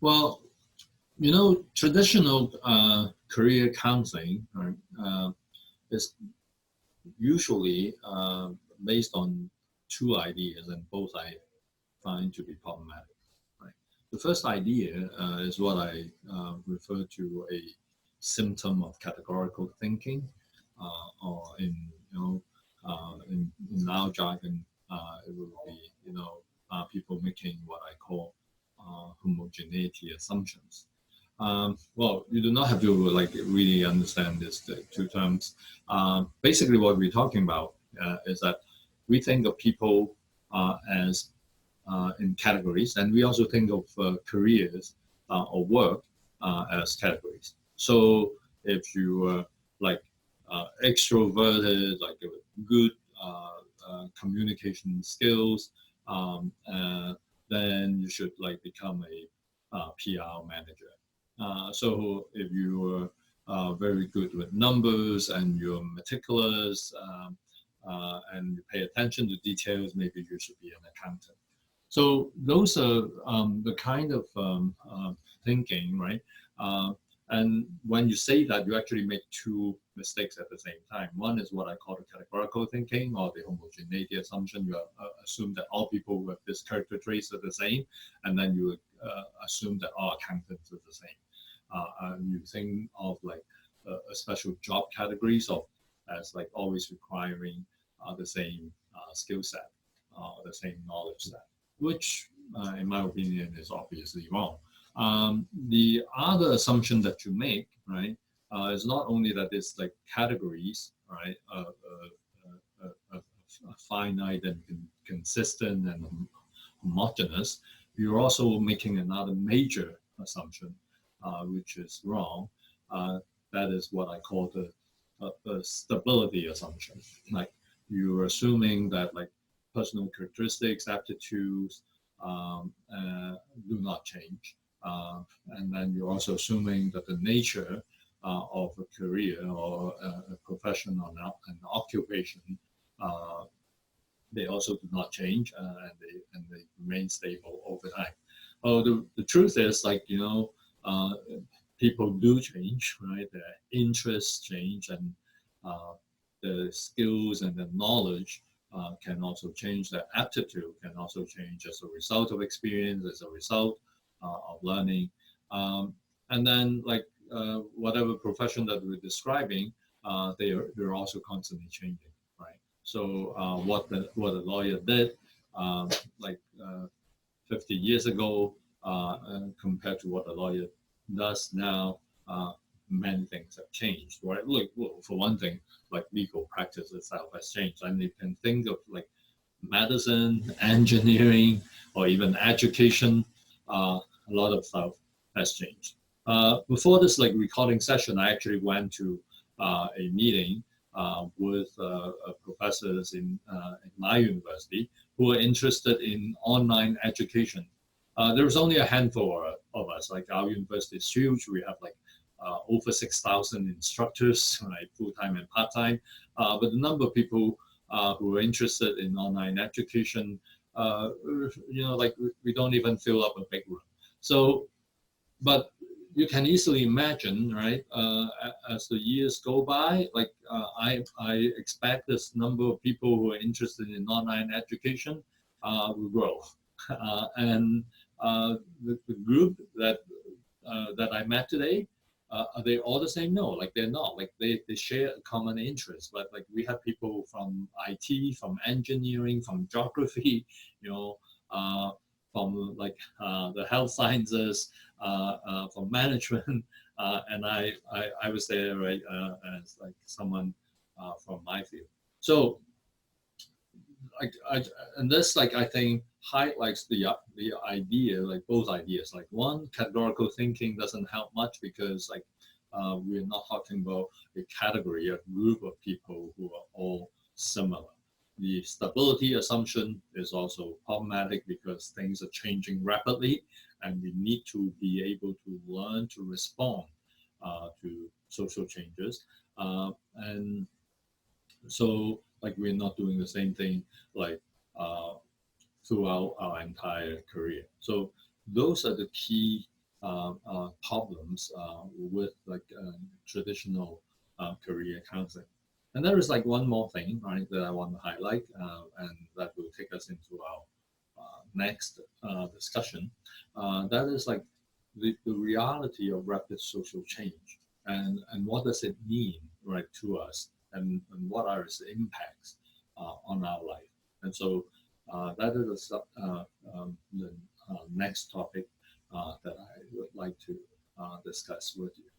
Well, traditional career counseling, right, is usually based on two ideas, and both I find to be problematic. Right. The first idea is what I refer to a symptom of categorical thinking, or in our jargon, it will be people making what I call homogeneity assumptions. Well, you do not have to really understand the two terms. Basically, what we're talking about is that we think of people as in categories, and we also think of careers or work as categories. So if you are extroverted, like good communication skills, then you should become a PR manager. So if you are very good with numbers and you're meticulous and you pay attention to details, maybe you should be an accountant. So those are the kind of thinking, right? And when you say that, you actually make two mistakes at the same time. One is what I call the categorical thinking, or the homogeneity assumption. You assume that all people with this character traits are the same, and then you assume that all accountants are the same. You think of a special job categories as always requiring the same skill set, the same knowledge set, which, in my opinion, is obviously wrong. The other assumption that you make, right, is not only that it's categories, right, finite and consistent and homogeneous. You're also making another major assumption, which is wrong. That is what I call the stability assumption. Like you're assuming that personal characteristics, aptitudes do not change. And then you're also assuming that the nature of a career or a profession or an occupation, they also do not change, and they remain stable over time. Oh, the truth is, people do change, right? Their interests change, and the skills and the knowledge can also change. Their aptitude can also change as a result of experience, as a result of learning. And then, whatever profession that we're describing, they're also constantly changing, right? So what a lawyer did, like 50 years ago, compared to what a lawyer does now, many things have changed, right? Look, well, for one thing, legal practice itself has changed, and you can think of medicine, engineering, or even education. A lot of stuff has changed. Before this recording session, I actually went to a meeting with professors in my university who are interested in online education. There was only a handful of us. Our university is huge. We have over 6,000 instructors, right, full-time and part-time. But the number of people who are interested in online education, we don't even fill up a big room. So, but you can easily imagine, right, as the years go by, I expect this number of people who are interested in online education will grow. And the group that I met today, are they all the same? No, they're not. They share a common interest. But we have people from IT, from engineering, from geography, from the health sciences, from management, and I was there, right, as someone from my field. So and this I think highlights the idea, both ideas. One, categorical thinking doesn't help much because we're not talking about a category, a group of people who are all similar. The stability assumption is also problematic because things are changing rapidly, and we need to be able to learn to respond to social changes. And so we're not doing the same thing throughout our entire career. So those are the key problems with like traditional career counseling. And there is like one more thing, right, that I want to highlight, and that will take us into our next discussion. That is like the reality of rapid social change, and what does it mean, right, to us, and what are its impacts on our life. And so that is the next topic that I would like to discuss with you.